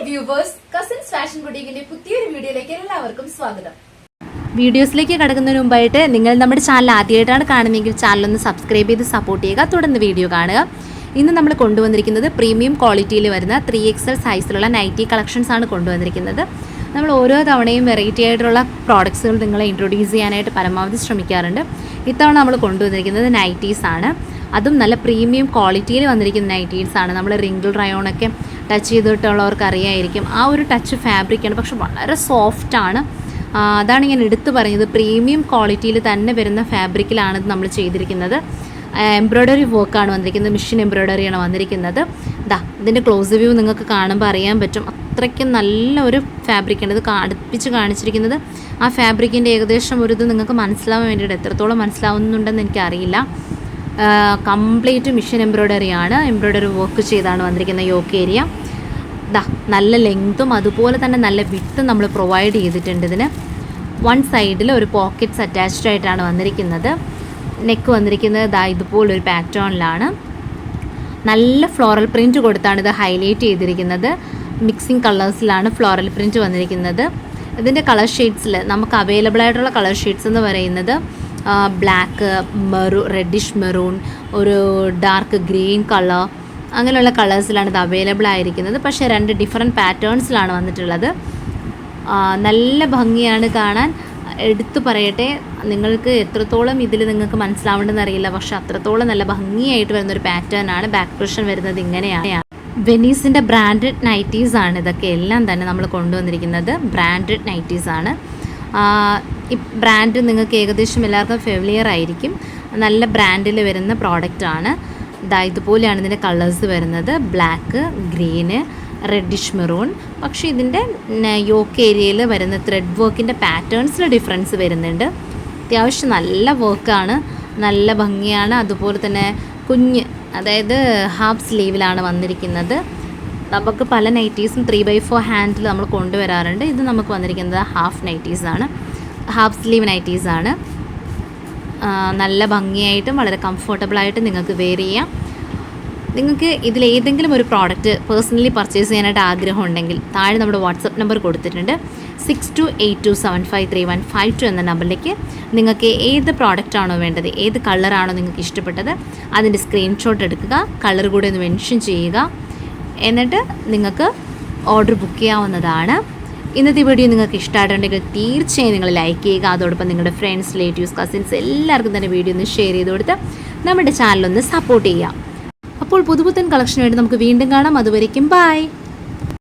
Viewers, cousins fashion ബുട്ടീക്കിന്റെ പുതിയൊരു വീഡിയോയിലേക്ക് എല്ലാവർക്കും സ്വാഗതം. വീഡിയോസിലേക്ക് കടക്കുന്നതിന് മുമ്പായിട്ട് നിങ്ങൾ നമ്മുടെ ചാനൽ ആദ്യമായിട്ടാണ് കാണുന്നതെങ്കിൽ ചാനലൊന്ന് സബ്സ്ക്രൈബ് ചെയ്ത് സപ്പോർട്ട് ചെയ്യുക. തുടർന്ന് വീഡിയോ കാണുക. ഇന്ന് നമ്മൾ കൊണ്ടുവന്നിരിക്കുന്നത് പ്രീമിയം ക്വാളിറ്റിയിൽ വരുന്ന 3XL സൈസിലുള്ള നൈറ്റി കളക്ഷൻസ് ആണ് കൊണ്ടുവന്നിരിക്കുന്നത്. നമ്മൾ ഓരോ തവണയും വെറൈറ്റി ആയിട്ടുള്ള പ്രോഡക്ട്സുകൾ നിങ്ങളെ ഇൻട്രൊഡ്യൂസ് ചെയ്യാനായിട്ട് പരമാവധി ശ്രമിക്കാറുണ്ട്. ഇത്തവണ നമ്മൾ കൊണ്ടുവന്നിരിക്കുന്നത് നൈറ്റീസ് ആണ്. അതും നല്ല പ്രീമിയം ക്വാളിറ്റിയിൽ വന്നിരിക്കുന്ന നൈറ്റീസ് ആണ്. നമ്മൾ റിങ്കിൾ റയോണൊക്കെ ടച്ച് ചെയ്തിട്ടുള്ളവർക്ക് അറിയായിരിക്കും. ആ ഒരു ടച്ച് ഫാബ്രിക്കാണ്, പക്ഷെ വളരെ സോഫ്റ്റാണ്. അതാണ് ഞാൻ എടുത്തു പറഞ്ഞത്. പ്രീമിയം ക്വാളിറ്റിയിൽ തന്നെ വരുന്ന ഫാബ്രിക്കിലാണ് ഇത് നമ്മൾ ചെയ്തിരിക്കുന്നത്. എംബ്രോയ്ഡറി വർക്കാണ് വന്നിരിക്കുന്നത്, മെഷീൻ എംബ്രോയ്ഡറിയാണ് വന്നിരിക്കുന്നത്. ഇതിൻ്റെ ക്ലോസ് വ്യൂ നിങ്ങൾക്ക് കാണുമ്പോൾ അറിയാൻ പറ്റും. അത്രയ്ക്കും നല്ല ഒരു ഫാബ്രിക്കാണ്. ഇത് അടുപ്പിച്ച് കാണിച്ചിരിക്കുന്നത് ആ ഫാബ്രിക്കിൻ്റെ ഏകദേശം ഒരു ഇത് നിങ്ങൾക്ക് മനസ്സിലാവാൻ വേണ്ടിയിട്ട് എത്രത്തോളം മനസ്സിലാവുന്നുണ്ടെന്ന് എനിക്കറിയില്ല. കംപ്ലീറ്റ് മെഷീൻ എംബ്രോയ്ഡറിയാണ്. എംബ്രോയ്ഡറി വർക്ക് ചെയ്താണ് വന്നിരിക്കുന്ന യോക്ക് ഏരിയ. നല്ല ലെങ്ത്തും അതുപോലെ തന്നെ നല്ല വിട്ടും നമ്മൾ പ്രൊവൈഡ് ചെയ്തിട്ടുണ്ട്. ഇതിന് വൺ സൈഡിൽ ഒരു പോക്കറ്റ്സ് അറ്റാച്ച്ഡ് ആയിട്ടാണ് വന്നിരിക്കുന്നത്. നെക്ക് വന്നിരിക്കുന്നത് ഇതുപോലൊരു പാറ്റേണിലാണ്. നല്ല ഫ്ലോറൽ പ്രിൻറ്റ് കൊടുത്താണ് ഇത് ഹൈലൈറ്റ് ചെയ്തിരിക്കുന്നത്. മിക്സിങ് കളേഴ്സിലാണ് ഫ്ലോറൽ പ്രിൻറ്റ് വന്നിരിക്കുന്നത്. ഇതിൻ്റെ കളർ ഷെയ്ഡ്സിൽ നമുക്ക് അവൈലബിൾ ആയിട്ടുള്ള കളർ ഷെയ്ഡ്സ് എന്ന് പറയുന്നത് ബ്ലാക്ക്, റെഡിഷ് മെറൂൺ, ഒരു ഡാർക്ക് ഗ്രീൻ കളർ, അങ്ങനെയുള്ള കളേഴ്സിലാണ് ഇത് അവൈലബിൾ ആയിരിക്കുന്നത്. പക്ഷേ 2 ഡിഫറെൻറ്റ് പാറ്റേൺസിലാണ് വന്നിട്ടുള്ളത്. നല്ല ഭംഗിയാണ് കാണാൻ. എടുത്തു പറയട്ടെ, നിങ്ങൾക്ക് എത്രത്തോളം ഇതിൽ നിങ്ങൾക്ക് മനസ്സിലാവേണ്ടെന്ന് അറിയില്ല, പക്ഷേ അത്രത്തോളം നല്ല ഭംഗിയായിട്ട് വരുന്നൊരു പാറ്റേൺ ആണ്. ബാക്ക് പോർഷൻ വരുന്നത് ഇങ്ങനെയാണ്. വെനീസിൻ്റെ ബ്രാൻഡഡ് നൈറ്റീസ് ആണ് ഇതൊക്കെ എല്ലാം തന്നെ നമ്മൾ കൊണ്ടുവന്നിരിക്കുന്നത്. ബ്രാൻഡഡ് നൈറ്റീസ് ആണ്. ഈ ബ്രാൻഡ് നിങ്ങൾക്ക് ഏകദേശം എല്ലാവർക്കും ഫെമിലിയർ ആയിരിക്കും. നല്ല ബ്രാൻഡിൽ വരുന്ന പ്രോഡക്റ്റാണ്. ഇതുപോലെയാണ് ഇതിൻ്റെ കളേഴ്സ് വരുന്നത്. Black, green, reddish maroon. പക്ഷേ ഇതിൻ്റെ യോക്ക് ഏരിയയിൽ വരുന്ന ത്രെഡ് വർക്കിൻ്റെ പാറ്റേൺസിൽ ഡിഫറൻസ് വരുന്നുണ്ട്. അത്യാവശ്യം നല്ല വർക്കാണ്, നല്ല ഭംഗിയാണ്. അതുപോലെ തന്നെ കുഞ്ഞ്, അതായത് ഹാഫ് സ്ലീവിലാണ് വന്നിരിക്കുന്നത്. നമുക്ക് പല നൈറ്റീസും 3/4 ഹാൻഡിൽ നമ്മൾ കൊണ്ടുവരാറുണ്ട്. ഇത് നമുക്ക് വന്നിരിക്കുന്നത് ഹാഫ് നൈറ്റീസാണ്, ഹാഫ് സ്ലീവ് നൈറ്റീസാണ്. നല്ല ഭംഗിയായിട്ടും വളരെ കംഫർട്ടബിളായിട്ടും നിങ്ങൾക്ക് വെയർ ചെയ്യാം. നിങ്ങൾക്ക് ഇതിലേതെങ്കിലും ഒരു പ്രോഡക്റ്റ് പേഴ്സണലി പർച്ചേസ് ചെയ്യാനായിട്ട് ആഗ്രഹം ഉണ്ടെങ്കിൽ താഴെ നമ്മുടെ വാട്സപ്പ് നമ്പർ കൊടുത്തിട്ടുണ്ട്. 6282753152 എന്ന നമ്പറിലേക്ക് നിങ്ങൾക്ക് ഏത് പ്രോഡക്റ്റാണോ വേണ്ടത്, ഏത് കളറാണോ നിങ്ങൾക്ക് ഇഷ്ടപ്പെട്ടത്, അതിൻ്റെ സ്ക്രീൻഷോട്ട് എടുക്കുക, കളർ കൂടെ ഒന്ന് മെൻഷൻ ചെയ്യുക. എന്നിട്ട് നിങ്ങൾക്ക് ഓർഡർ ബുക്ക് ചെയ്യാവുന്നതാണ്. ഇന്നത്തെ വീഡിയോ നിങ്ങൾക്ക് ഇഷ്ടമായിട്ടുണ്ടെങ്കിൽ തീർച്ചയായും നിങ്ങൾ ലൈക്ക് ചെയ്യുക. അതോടൊപ്പം നിങ്ങളുടെ ഫ്രണ്ട്സ്, റിലേറ്റീവ്സ്, കസിൻസ് എല്ലാവർക്കും തന്നെ വീഡിയോ ഒന്ന് ഷെയർ ചെയ്ത് കൊടുത്ത് നമ്മുടെ ചാനലൊന്ന് സപ്പോർട്ട് ചെയ്യാം. അപ്പോൾ പുതുപുത്തൻ കളക്ഷനുമായിട്ട് നമുക്ക് വീണ്ടും കാണാം. അതുവരേക്കും ബൈ.